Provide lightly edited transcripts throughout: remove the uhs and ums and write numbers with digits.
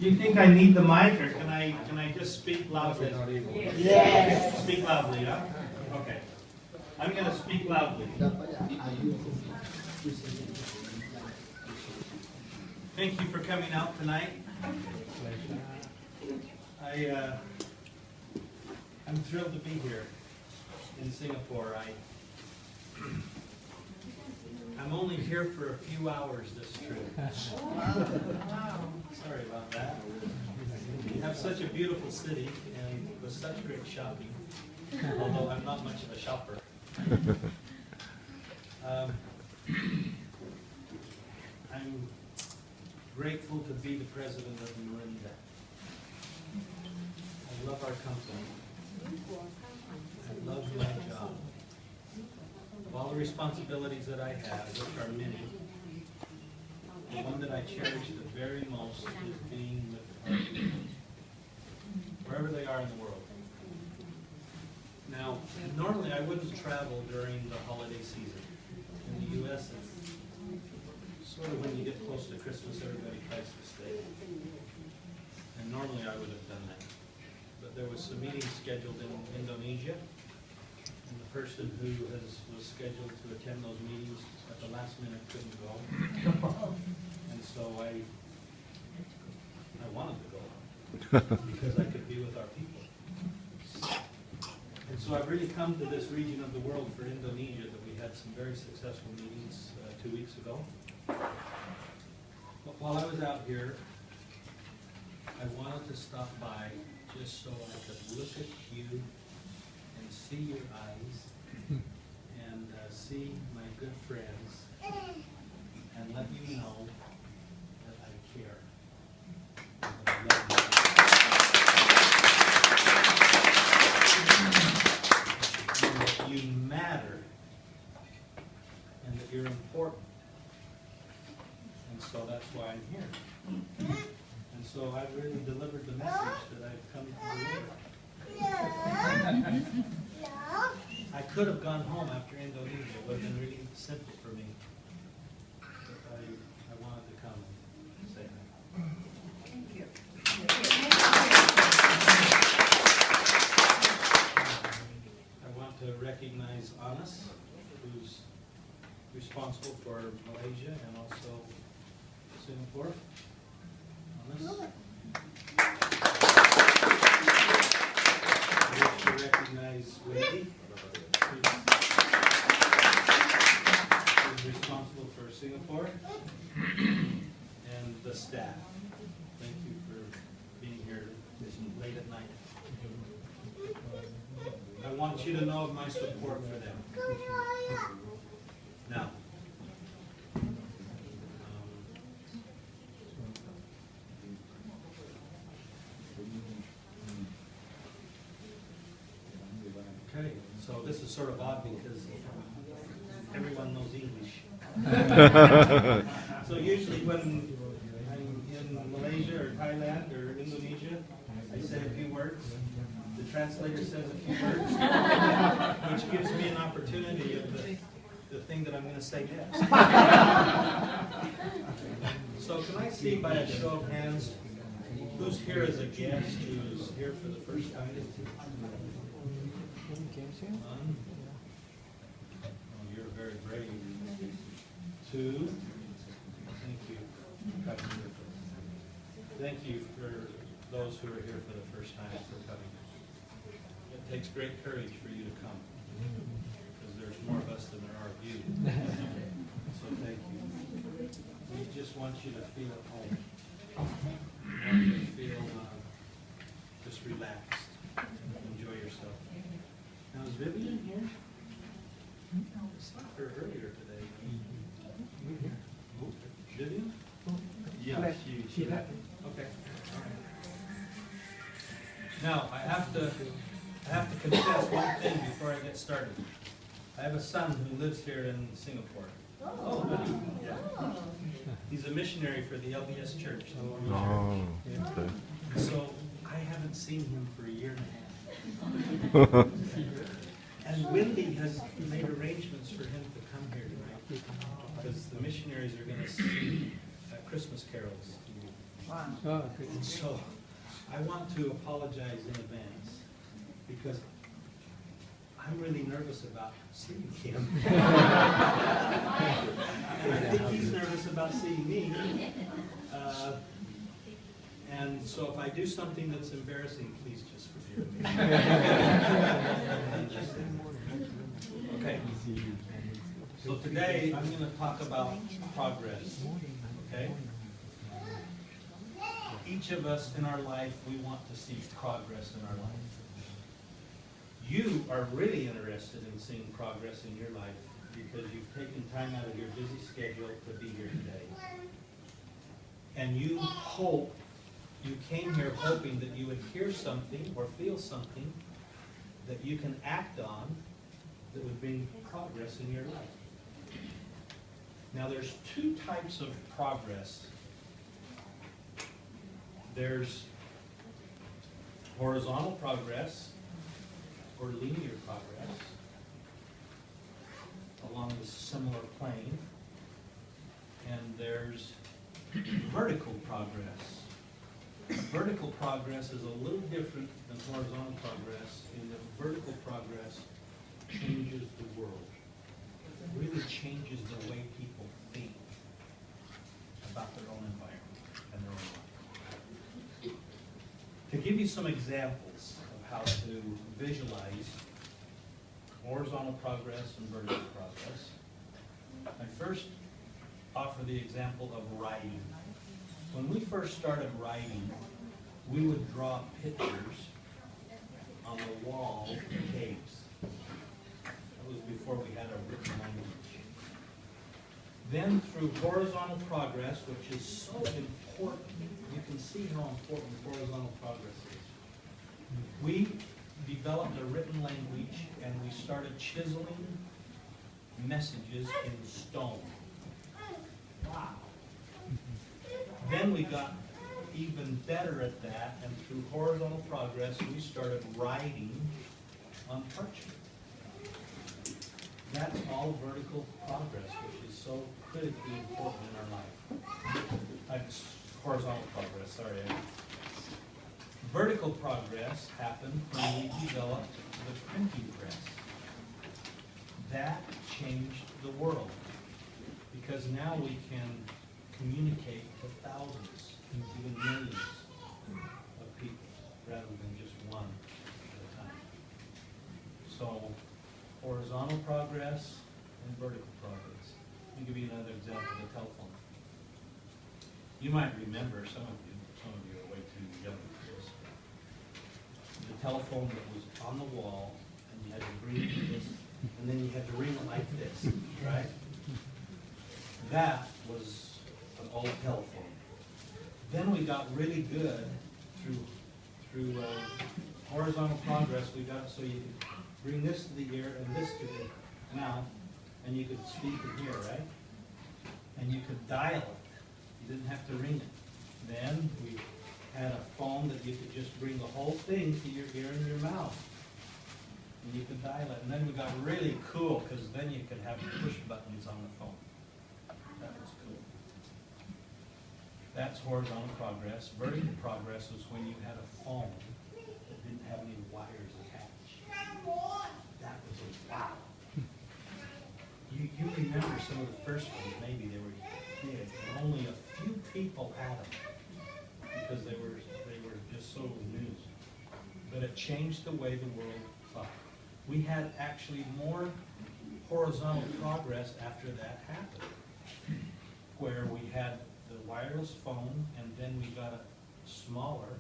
Do you think I need the mic, or can I just speak loudly? Yes. Speak loudly, huh? Okay. I'm going to speak loudly. Thank you for coming out tonight. I'm thrilled to be here in Singapore. I'm only here for a few hours this trip. Sorry about that. You have such a beautiful city and with such great shopping, although I'm not much of a shopper. I'm grateful to be the president of Morinda. I love our company. I love my job. Of all the responsibilities that I have, which are many, the one that I cherish the very most is being with our people, wherever they are in the world. Now, normally I wouldn't travel during the holiday season. In the U.S., it's sort of when you get close to Christmas, everybody tries to stay. And normally I would have done that. But there was some meetings scheduled in Indonesia, and the person who was scheduled to attend those meetings at the last minute couldn't go. And so I wanted to go because I could be with our people. And so I've really come to this region of the world for Indonesia that we had some very successful meetings 2 weeks ago. But while I was out here, I wanted to stop by just so I could look at you and see your eyes and see my good friends and let you know that I care. And that I love you. And that you matter and that you're important. And so that's why I'm here. And so I've really delivered the message that I've come to deliver. I could have gone home after Indonesia. It would have been really simple for me. But I wanted to come and say that. Thank you. I want to recognize Anas, who's responsible for Malaysia and also Singapore. Anas. I wish to recognize Wendy, who's responsible for Singapore, and the staff. Thank you for being here this late at night. I want you to know of my support for them. Now, okay, so this is sort of odd because everyone knows English. So usually when I'm in Malaysia or Thailand or Indonesia, I say a few words. The translator says a few words, which gives me an opportunity of the thing that I'm going to say next. So can I see by a show of hands who's here as a guest, who's here for the first time? One. Oh, you're very brave. Two. Thank you. Thank you for those who are here for the first time for coming. It takes great courage for you to come, because there's more of us than there are of you. So thank you. We just want you to feel at home. We want you to feel just relaxed and enjoy yourself. Now, is Vivian here? I saw her earlier today. Vivian? Yeah, she left. Okay. All right. Now, I have to confess one thing before I get started. I have a son who lives here in Singapore. Oh, really? Yeah. He's a missionary for the LDS Church. Oh, okay. So I haven't seen him for a year and a half. And Wendy has made arrangements for him to come here tonight because the missionaries are going to sing Christmas carols to Wow. And so I want to apologize in advance because I'm really nervous about seeing him. And I think he's nervous about seeing me. And so if I do something that's embarrassing, please just forgive me. Okay. So today I'm going to talk about progress. Okay? Each of us in our life, we want to see progress in our life. You are really interested in seeing progress in your life because you've taken time out of your busy schedule to be here today. And you came here hoping that you would hear something or feel something that you can act on that would bring progress in your life. Now there's two types of progress. There's horizontal progress or linear progress along the similar plane, and there's vertical progress. Vertical progress is a little different than horizontal progress in that vertical progress changes the world. It really changes the way people think about their own environment and their own life. To give you some examples of how to visualize horizontal progress and vertical progress, I first offer the example of writing. When we first started writing, we would draw pictures on the wall of caves. That was before we had a written language. Then through horizontal progress, which is so important, you can see how important horizontal progress is. We developed a written language and we started chiseling messages in stone. Wow. Then we got even better at that, and through horizontal progress, we started writing on parchment. That's all vertical progress, which is so critically important in our life. Horizontal progress, sorry. Vertical progress happened when we developed the printing press. That changed the world, because now we can communicate to thousands, even millions of people, rather than just one at a time. So, horizontal progress and vertical progress. Let me give you another example, the telephone. You might remember, some of you are way too young for this. The telephone that was on the wall, and you had to ring this, and then you had to ring it like this, right? That was an old telephone. Then we got really good through horizontal progress. We got so you could bring this to the ear and this to the mouth, and you could speak in here, right? And you could dial it. You didn't have to ring it. Then we had a phone that you could just bring the whole thing to your ear and your mouth, and you could dial it. And then we got really cool because then you could have push buttons on the phone. That was cool. That's horizontal progress. Vertical progress was when you had a phone that didn't have any wires attached. That was a wow. You remember some of the first ones, maybe they were big, and only a few people had them because they were just so new. But it changed the way the world thought. We had actually more horizontal progress after that happened, where we had the wireless phone, and then we got it smaller,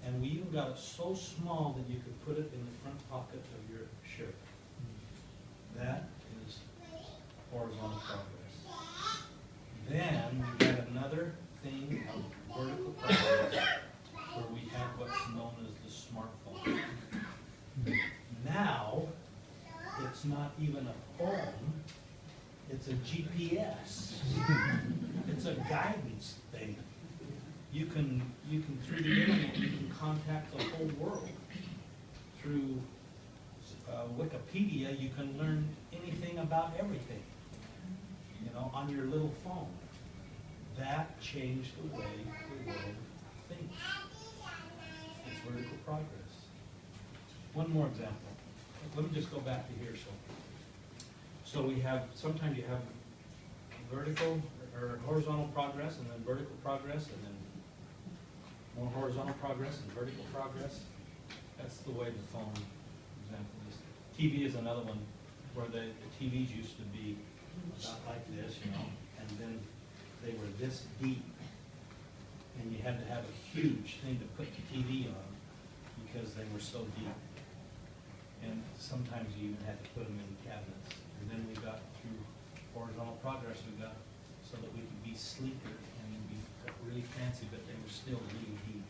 and we even got it so small that you could put it in the front pocket of your shirt. That is horizontal progress. Then we got another thing of vertical progress, where we had what's known as the smartphone. Now, it's not even a phone, it's a GPS. It's a guidance thing. You can through the internet, you can contact the whole world. Through Wikipedia, you can learn anything about everything, on your little phone. that changed the way the world thinks. It's vertical progress. One more example. Let me just go back to here. So we have, sometimes you have vertical or horizontal progress, and then vertical progress, and then more horizontal progress and vertical progress. That's the way the phone example is. TV is another one where the TVs used to be about like this, you know, and then they were this deep, and you had to have a huge thing to put the TV on because they were so deep. And sometimes you even had to put them in cabinets. And then we got through horizontal progress, we got so that we could be sleeker and be really fancy, but they were still really deep.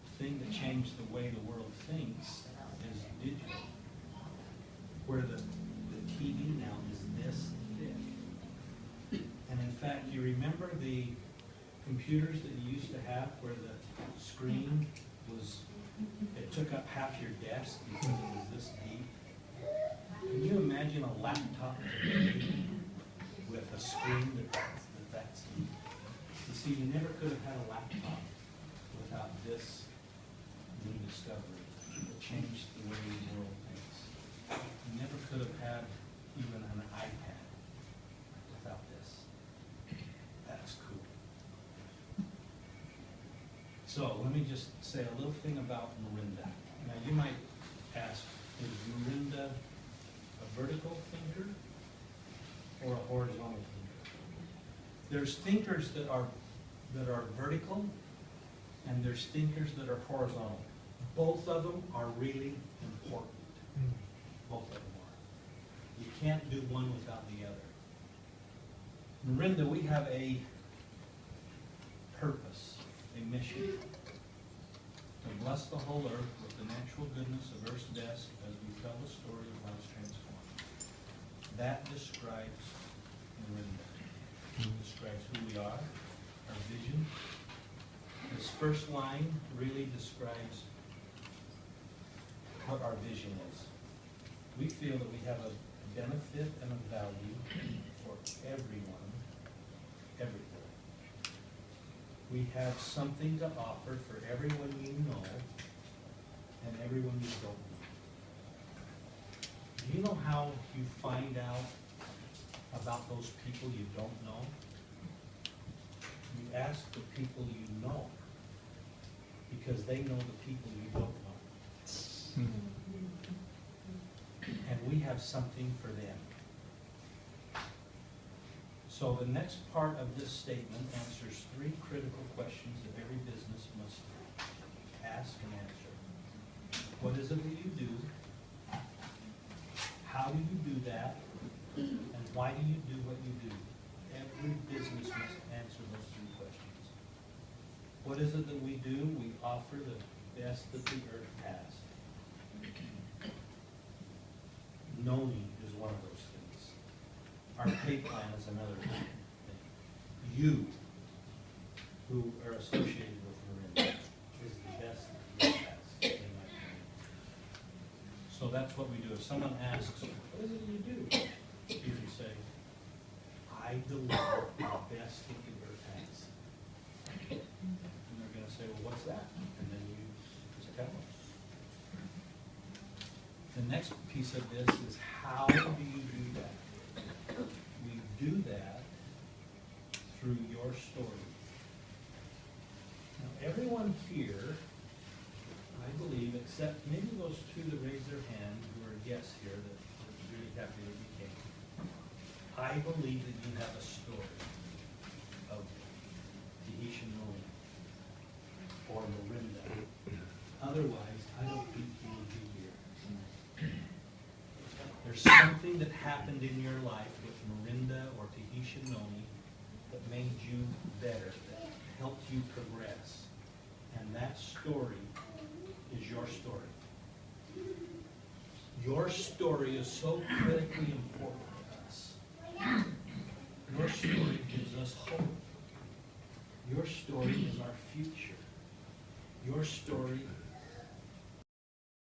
The thing that changed the way the world thinks is digital, where the TV now is this thick. And in fact, you remember the computers that you used to have where the screen was, it took up half your desk because it was this deep? Can you imagine a laptop today with a screen that's deep? You see, you never could have had a laptop without this new discovery that changed the way the world thinks. You never could have had even an iPad without this. That's cool. So let me just say a little thing about Morinda. Now you might ask, is Morinda a vertical thinker or a horizontal thinker? There's thinkers that are vertical, and there's thinkers that are horizontal. Both of them are really important. Both of them are. You can't do one without the other. Morinda, we have a purpose, a mission, to bless the whole earth with the natural goodness of earth's best as we tell the story of lives transformed. That describes Morinda. It describes who we are, our vision. This first line really describes what our vision is. We feel that we have a benefit and a value for everyone, everywhere. We have something to offer for everyone you know and everyone you don't know. Do you know how you find out about those people you don't know? You ask the people you know, because they know the people you don't know. And we have something for them. So the next part of this statement answers three critical questions that every business must ask and answer. What is it that you do? How do you do that? And why do you do what you do? Every business must answer those three questions. What is it that we do? We offer the best that the earth has. Knowing is one of those things. Our pay plan is another thing. You, who are associated with Morinda, is the best that the earth has, in my opinion. So that's what we do. If someone asks, what is it you do? You can say, I deliver the best that the earth has. And they're going to say, well, what's that? And then you just tell them. The next piece of this is, how do you do that? We do that through your story. Now, everyone here, I believe, except maybe those two that raised their hand who are guests here that are really happy that you came, I believe that you have a story of Tahitian Morinda or Morinda. Otherwise, I don't think you would be here. There's something that happened in your life with Morinda or Tahitian Noni that made you better, that helped you progress. And that story is your story. Your story is so critically important to us. Your story gives us hope. Your story is our future. Your story